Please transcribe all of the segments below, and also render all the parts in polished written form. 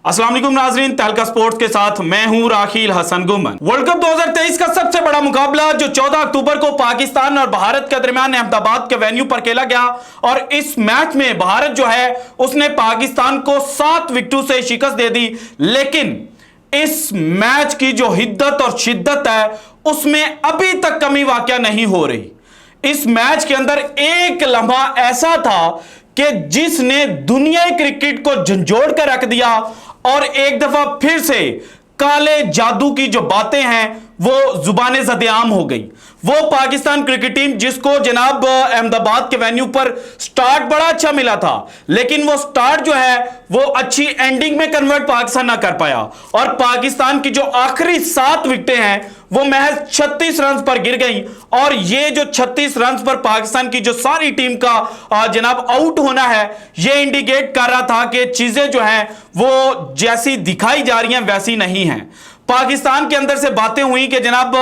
अस्सलाम वालेकुम नाजरीन, तहलका स्पोर्ट्स के साथ मैं हूं राखिल हसन गुमन। वर्ल्ड कप 2023 का सबसे बड़ा मुकाबला जो 14 अक्टूबर को पाकिस्तान और भारत के दरमियान अहमदाबाद के वेन्यू पर खेला गया और इस मैच में भारत जो है उसने पाकिस्तान को 7 विकेटों से शिकस्त दे दी। लेकिन इस मैच की जो हिद्दत और शिद्दत है उसमें अभी तक कमी वाकया नहीं हो रही। इस मैच के अंदर एक लम्हा ऐसा था कि जिसने दुनियाई क्रिकेट को झंझोड़ कर रख दिया और एक दफा फिर से काले जादू की जो बातें हैं वो जुबाने ज़द-ए-आम हो गई। वो पाकिस्तान क्रिकेट टीम जिसको जनाब अहमदाबाद के वेन्यू पर स्टार्ट बड़ा अच्छा मिला था, लेकिन वो स्टार्ट जो है वो अच्छी एंडिंग में कन्वर्ट पाकिस्तान ना कर पाया और पाकिस्तान की जो आखिरी 7 विकेटें हैं वो महज 36 रन पर गिर गई। और ये जो 36 रन पर पाकिस्तान की जो सारी टीम का जनाब आउट होना है ये इंडिकेट कर रहा था कि चीजें जो हैं वो जैसी दिखाई जा रही हैं वैसी नहीं हैं। पाकिस्तान के अंदर से बातें हुई कि जनाब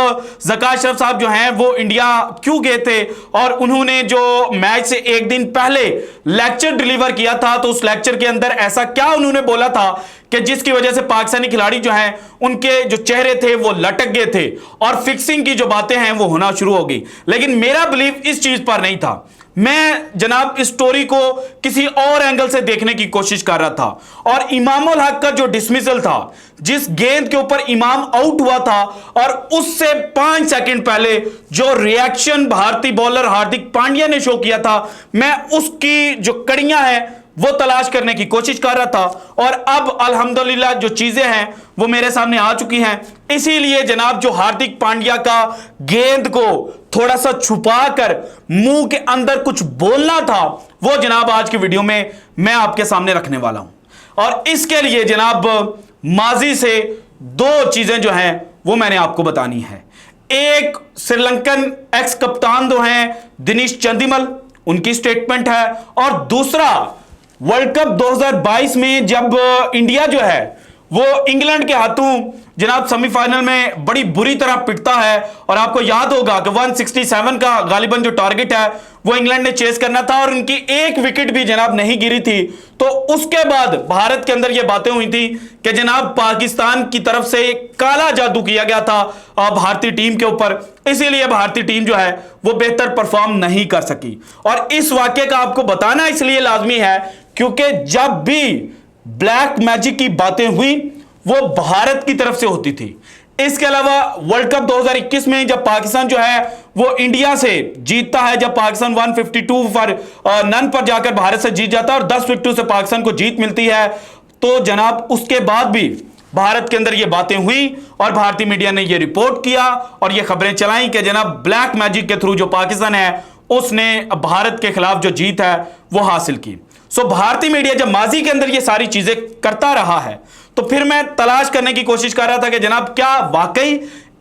ज़का अशरफ साहब जो हैं वो इंडिया क्यों गए थे और उन्होंने जो मैच से एक दिन पहले लेक्चर डिलीवर किया था तो उस लेक्चर के अंदर ऐसा क्या उन्होंने बोला था कि जिसकी वजह से पाकिस्तानी खिलाड़ी जो हैं उनके जो चेहरे थे वो लटक गए थे और फिक्सिंग की जो बातें हैं वो होना शुरू हो गई। लेकिन मेरा बिलीव इस चीज पर नहीं था। मैं जनाब इस स्टोरी को किसी और एंगल से देखने की कोशिश कर रहा था और इमाम उल हक का जो डिसमिसल था, जिस गेंद के ऊपर इमाम आउट हुआ था और उससे 5 सेकंड पहले जो रिएक्शन भारतीय बॉलर हार्दिक पांड्या ने शो किया था, मैं उसकी जो कड़ियां हैं वो तलाश करने की कोशिश कर रहा था और अब अल्हम्दुलिल्लाह जो चीजें हैं वो मेरे सामने आ चुकी हैं। इसीलिए जनाब जो हार्दिक पांड्या का गेंद को थोड़ा सा छुपा कर मुंह के अंदर कुछ बोलना था वो जनाब आज की वीडियो में मैं आपके सामने रखने वाला हूं। और इसके लिए जनाब माजी से 2 चीजें जो हैं वो मैंने आपको बतानी है। एक श्रीलंकन एक्स कप्तान जो हैं दिनेश चंदीमल, उनकी स्टेटमेंट है और दूसरा वर्ल्ड कप 2022 में जब इंडिया जो है वो इंग्लैंड के हाथों जनाब सेमीफाइनल में बड़ी बुरी तरह पिटता है और आपको याद होगा कि 167 का गालिबन जो टारगेट है वो इंग्लैंड ने चेस करना था और उनकी 1 विकेट भी जनाब नहीं गिरी थी। तो उसके बाद भारत के अंदर ये बातें हुई थी कि जनाब पाकिस्तान की तरफ से काला जादू किया गया था भारतीय टीम के ऊपर, इसीलिए भारतीय टीम जो है वो बेहतर परफॉर्म नहीं कर सकी। और इस वाक्य का आपको बताना इसलिए लाजमी है क्योंकि जब भी ब्लैक मैजिक की बातें हुई वो भारत की तरफ से होती थी। इसके अलावा वर्ल्ड कप 2021 में जब पाकिस्तान जो है वो इंडिया से जीतता है, जब पाकिस्तान 152 पर नन पर जाकर भारत से जीत जाता है और 10 विकेटों से पाकिस्तान को जीत मिलती है, तो जनाब उसके बाद भी भारत के अंदर ये बातें हुई और भारतीय मीडिया ने ये रिपोर्ट किया और ये खबरें चलाई कि जनाब ब्लैक मैजिक के थ्रू जो पाकिस्तान है उसने भारत के खिलाफ जो जीत है वो हासिल की। सो भारतीय मीडिया जब माजी के अंदर ये सारी चीजें करता रहा है तो फिर मैं तलाश करने की कोशिश कर रहा था कि जनाब क्या वाकई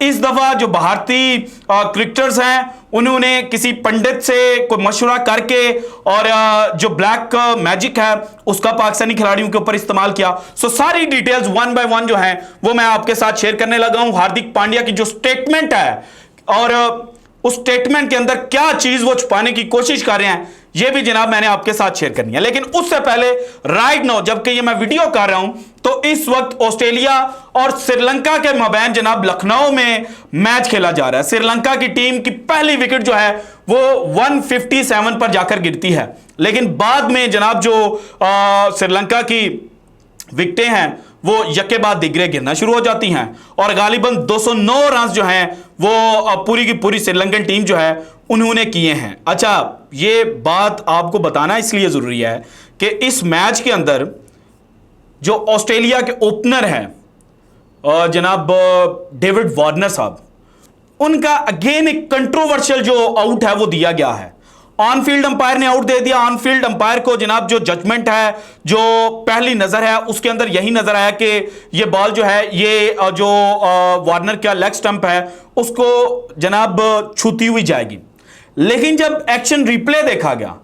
इस दफा जो भारतीय क्रिकेटर्स हैं उन्होंने किसी पंडित से कोई मशवरा करके और जो ब्लैक मैजिक है उसका पाकिस्तानी खिलाड़ियों के ऊपर इस्तेमाल किया। सो सारी डिटेल्स 1 बाय 1 जो हैं वो मैं आपके साथ शेयर करने लगा हूं। हार्दिक पांड्या की जो स्टेटमेंट है और उस स्टेटमेंट के अंदर क्या चीज वो छुपाने की कोशिश कर रहे हैं ये भी जनाब मैंने आपके साथ शेयर करनी है। लेकिन उससे पहले राइट नाउ जबकि ये मैं वीडियो कर रहा हूं तो इस वक्त ऑस्ट्रेलिया और श्रीलंका के मबैन जनाब लखनऊ में मैच खेला जा रहा है। श्रीलंका की टीम की पहली विकेट जो है वो 157 पर जाकर गिरती है, लेकिन बाद में जनाब जो श्रीलंका की विकेटें हैं वो यके बाद दिगरे गिरना शुरू हो जाती हैं और गालिबन 209 रन जो हैं वो पूरी की पूरी श्रीलंकन टीम जो है उन्होंने किए हैं। अच्छा, ये बात आपको बताना इसलिए जरूरी है कि इस मैच के अंदर जो ऑस्ट्रेलिया के ओपनर हैं जनाब डेविड वार्नर साहब, उनका अगेन एक कंट्रोवर्शियल जो आउट है वो दिया गया है। ऑन फील्ड अंपायर ने आउट दे दिया। ऑन फील्ड अंपायर को जनाब जो जजमेंट है जो पहली नजर है उसके अंदर यही नजर आया कि ये बॉल जो है ये जो वार्नर का लेग स्टंप है उसको जनाब छूती हुई जाएगी। लेकिन जब एक्शन रिप्ले देखा गया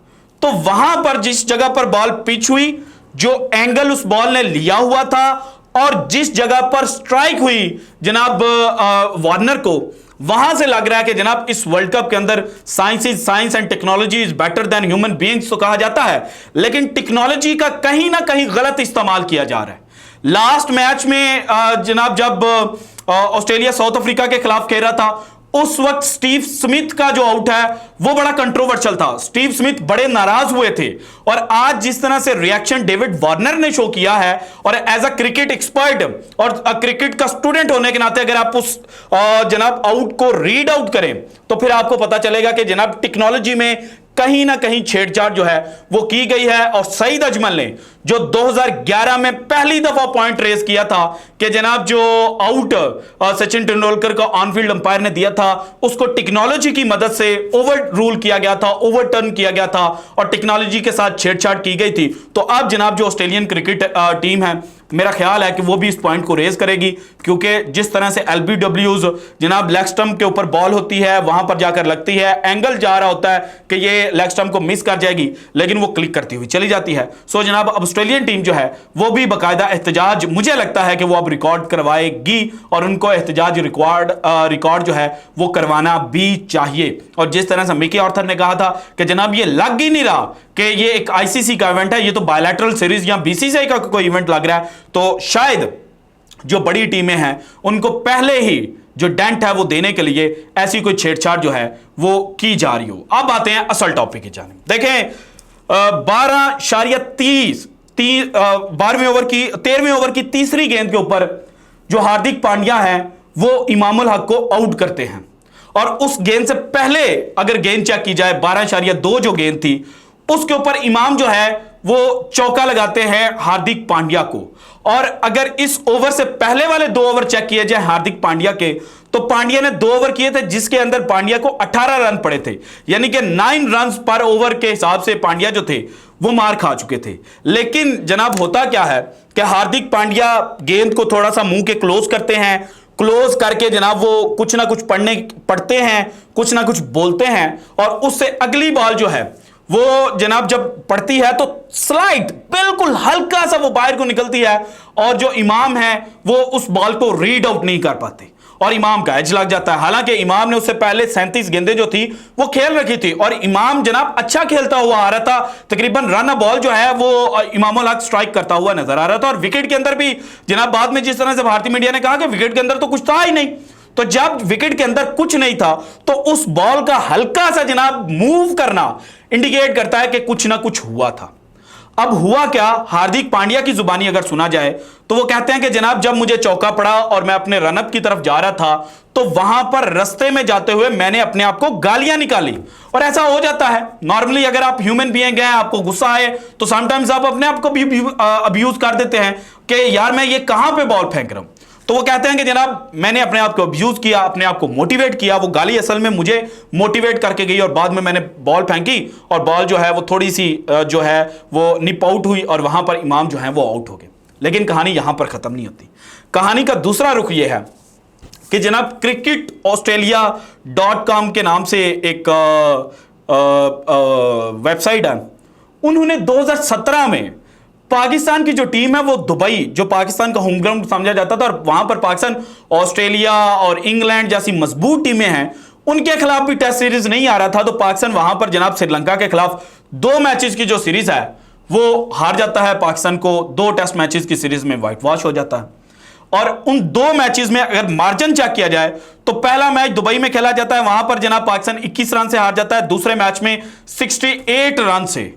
तो वहां पर जिस जगह पर बॉल पिच हुई, जो एंगल उस बॉल ने लिया हुआ था और जिस जगह पर स्ट्राइक हुई जनाब वार्नर को, वहां से लग रहा है कि जनाब इस वर्ल्ड कप के अंदर science and technology is better than human beings तो कहा जाता है, लेकिन टेक्नोलॉजी का कहीं ना कहीं गलत इस्तेमाल किया जा रहा है। लास्ट मैच में जनाब जब ऑस्ट्रेलिया साउथ अफ्रीका के खिलाफ खेल रहा था, उस वक्त स्टीव स्मिथ का जो आउट है वो बड़ा कंट्रोवर्शियल था। स्टीव स्मिथ बड़े नाराज हुए थे। और आज जिस तरह से रिएक्शन डेविड वार्नर ने शो किया है, और एज अ क्रिकेट एक्सपर्ट और क्रिकेट का स्टूडेंट होने के नाते अगर आप उस जनाब आउट को रीड आउट करें तो फिर आपको पता चलेगा कि जनाब टेक्नोलॉजी में कहीं ना कहीं छेड़छाड़ जो है वो की गई है। और सईद अजमल ने जो 2011 में पहली दफा पॉइंट रेज किया था कि जनाब जो आउट सचिन तेंदुलकर का ऑनफील्ड अंपायर ने दिया था उसको टेक्नोलॉजी की मदद से ओवर रूल किया गया था, ओवरटर्न किया गया था और टेक्नोलॉजी के साथ छेड़छाड़ की गई थी। तो अब जनाब जो ऑस्ट्रेलियन क्रिकेट टीम है, मेरा ख्याल है कि वो भी इस पॉइंट को रेज करेगी, क्योंकि जिस तरह से एलबीडब्ल्यूज जनाब लेग स्टंप के ऊपर बॉल होती है वहां पर जाकर लगती है, एंगल जा रहा होता है कि ये लेग स्टंप को मिस कर जाएगी, लेकिन वो क्लिक करती हुई चली जाती है। सो जनाब अब ऑस्ट्रेलियन टीम जो है वो भी बाकायदा एहतजाज, मुझे लगता है कि वो अब रिकॉर्ड करवाएगी और उनको एहतजाज रिकॉर्ड जो है वो करवाना भी चाहिए। और जिस तरह से मिकी आर्थर ने कहा था कि जनाब ये लग ही नहीं रहा कि ये एक आईसीसी का इवेंट है, ये तो बायलैटरल सीरीज या बीसीसीआई का कोई इवेंट लग रहा है, तो शायद जो बड़ी टीमें हैं उनको पहले ही जो डेंट है वो देने के लिए ऐसी कोई छेड़छाड़ जो है वो की जा रही हो। अब आते हैं असल टॉपिक की जानिब। देखें 12वें ओवर की 13वें ओवर की तीसरी गेंद के ऊपर जो हार्दिक पांड्या हैं वो इमामुल हक को आउट करते हैं। और उस गेंद से पहले अगर गेंद चेक की जाए 12.2 जो गेंद थी उसके ऊपर इमाम जो है वो चौका लगाते हैं हार्दिक पांड्या को। और अगर इस ओवर से पहले वाले 2 ओवर चेक किए जाए हार्दिक पांड्या के, तो पांड्या ने 2 ओवर किए थे जिसके अंदर पांड्या को 18 रन पड़े थे, यानी कि 9 रन पर ओवर के हिसाब से पांड्या जो थे वो मार खा चुके थे। लेकिन जनाब होता क्या है कि हार्दिक पांड्या गेंद को थोड़ा सा मुंह के क्लोज करते हैं, क्लोज करके जनाब वो कुछ ना कुछ पढ़ते हैं, कुछ ना कुछ बोलते हैं, और उससे अगली बॉल जो है वो जनाब जब पड़ती है तो स्लाइड बिल्कुल हल्का सा वो बाहर को निकलती है और जो इमाम है वो उस बॉल को रीड आउट नहीं कर पाते और इमाम का एज लग जाता है। हालांकि इमाम ने उससे पहले 37 गेंदें जो थी वो खेल रखी थी और इमाम जनाब अच्छा खेलता हुआ आ रहा था। तकरीबन रन बॉल जो है वो इमामुल हक स्ट्राइक करता हुआ नजर आ रहा था। और विकेट के अंदर भी जनाब बाद में जिस तरह से भारतीय मीडिया ने कहा कि विकेट के अंदर तो कुछ था ही नहीं, तो जब विकेट के अंदर कुछ नहीं था तो उस बॉल का हल्का सा जनाब मूव करना इंडिकेट करता है कि कुछ ना कुछ हुआ था। अब हुआ क्या, हार्दिक पांड्या की जुबानी अगर सुना जाए तो वो कहते हैं कि जनाब जब मुझे चौका पड़ा और मैं अपने रनअप की तरफ जा रहा था तो वहां पर रास्ते में जाते हुए मैंने अपने आप को गालियां निकाली। और ऐसा हो जाता है नॉर्मली, अगर आप ह्यूमन बीइंग हैं, आपको गुस्सा आए तो समटाइम्स आप अपने आप को भी अब्यूज कर देते हैं कि यार मैं ये कहां पे बॉल फेंक रहा हूं। तो वो कहते हैं कि जनाब मैंने अपने आप को अब्यूज किया, अपने आप को मोटिवेट किया, वो गाली असल में मुझे मोटिवेट करके गई और बाद में मैंने बॉल फेंकी और बॉल जो है वो थोड़ी सी जो है वो निप आउट हुई और वहां पर इमाम जो है वो आउट हो गए। लेकिन कहानी यहां पर खत्म नहीं होती। कहानी का दूसरा रुख यह है कि जनाब cricketaustralia.com के नाम से एक वेबसाइट है, उन्होंने 2017 में पाकिस्तान की जो टीम है वो दुबई, जो पाकिस्तान का होम ग्राउंड समझा जाता था और वहां पर पाकिस्तान ऑस्ट्रेलिया और इंग्लैंड जैसी मजबूत टीमें हैं, उनके खिलाफ भी टेस्ट सीरीज नहीं आ रहा था। तो पाकिस्तान वहां पर जनाब श्रीलंका के खिलाफ 2 मैचेस की जो सीरीज है वो हार जाता है। पाकिस्तान को 2 टेस्ट मैचेस की सीरीज में व्हाइट वॉश हो जाता है। और उन 2 मैचेस में अगर मार्जिन चेक किया जाए तो पहला मैच दुबई में खेला जाता है, वहां पर जनाब पाकिस्तान 21 रन से हार जाता है, दूसरे मैच में 68 रन से।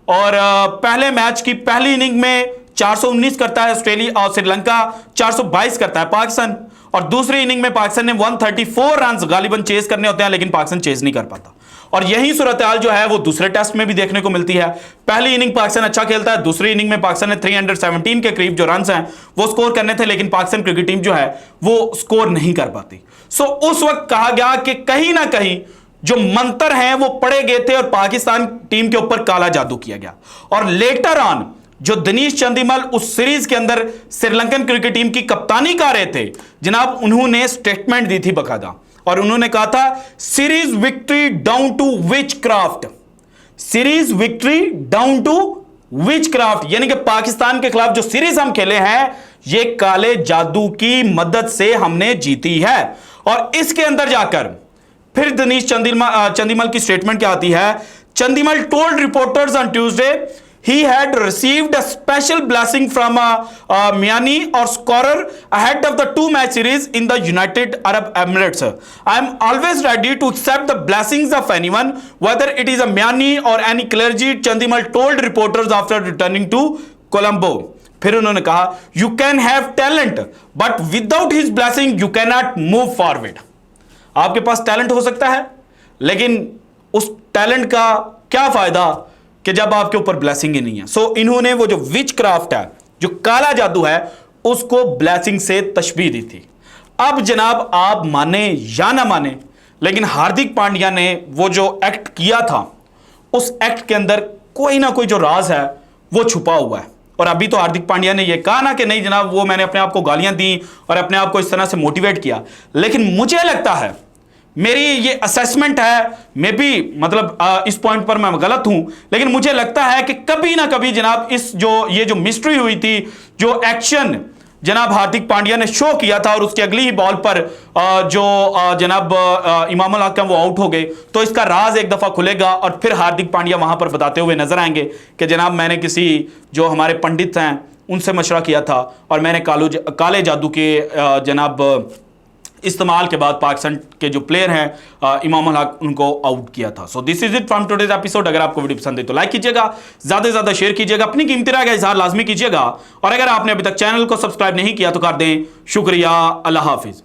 और पहले मैच की पहली इनिंग में 419 करता है ऑस्ट्रेलिया और श्रीलंका 422 करता है पाकिस्तान, और दूसरी इनिंग में पाकिस्तान ने 134 रन गालिबन चेज करने होते हैं लेकिन पाकिस्तान चेज नहीं कर पाता। और यही सूरत हाल जो है वो दूसरे टेस्ट में भी देखने को मिलती है। पहली इनिंग पाकिस्तान अच्छा खेलता है, दूसरी इनिंग में पाकिस्तान ने 317 के करीब जो रन हैं वो स्कोर करने थे, लेकिन पाकिस्तान क्रिकेट टीम जो है वो स्कोर नहीं कर पाती। सो उस वक्त कहा गया कि कहीं ना कहीं जो मंत्र हैं वो पड़े गए थे और पाकिस्तान टीम के ऊपर काला जादू किया गया। और लेटर ऑन जो दिनेश चंदीमल उस सीरीज के अंदर श्रीलंकन क्रिकेट टीम की कप्तानी कर रहे थे जनाब, उन्होंने स्टेटमेंट दी थी बकायदा और उन्होंने कहा था series victory down to witchcraft, series victory down to witchcraft, यानी कि पाकिस्तान के खिलाफ जो सीरीज हम खेले हैं ये काले जादू की मदद से हमने जीती है। और इसके अंदर जाकर फिर दिनेश चंदीमल की स्टेटमेंट क्या आती है, Chandimal told reporters on Tuesday he had received a special blessing from Miani or scorer ahead of the 2-match series in the United Arab Emirates. I am always ready to accept the blessings of anyone, whether it is a Miani or any clergy, Chandimal told reporters after returning to Colombo. फिर उन्होंने कहा, you can have talent, but without his blessing you cannot move forward. आपके पास talent हो सकता है, लेकिन उस talent का क्या फायदा कि जब आपके ऊपर ब्लेसिंग ही नहीं है। सो इन्होंने वो जो विच क्राफ्ट है, जो काला जादू है, उसको ब्लेसिंग से तशबीह दी थी। अब जनाब आप माने या ना माने, लेकिन हार्दिक पांड्या ने वो जो एक्ट किया था, उस एक्ट के अंदर कोई ना कोई जो राज है वो छुपा हुआ है। और अभी तो हार्दिक पांड्या ने ये कहा ना कि नहीं जनाब वो मैंने अपने आप को गालियां दी और अपने आप को इस तरह से मोटिवेट किया, लेकिन मुझे लगता है, मेरी ये असेसमेंट है, मे बी मतलब इस पॉइंट पर मैं गलत हूं, लेकिन मुझे लगता है कि कभी ना कभी जनाब ये जो मिस्ट्री हुई थी, जो एक्शन जनाब हार्दिक पांड्या ने शो किया था और उसकी अगली ही बॉल पर जनाब इमामुल हक वो आउट हो गए, तो इसका राज एक दफा खुलेगा और फिर हार्दिक पांड्या वहां पर बताते हुए नजर आएंगे कि जनाब मैंने किसी जो हमारे पंडित हैं उनसे मशवरा किया था और मैंने काले जादू के जनाब इस्तेमाल के बाद पाकिस्तान के जो प्लेयर हैं इमामुल हक उनको आउट किया था। So this is it from today's episode. अगर आपको वीडियो पसंद है तो लाइक कीजिएगा, ज्यादा से ज्यादा शेयर कीजिएगा, अपनी कीमती राय का इजहार लाजमी कीजिएगा और अगर आपने अभी तक चैनल को सब्सक्राइब नहीं किया तो कर दें। शुक्रिया, अल्लाह हाफिज।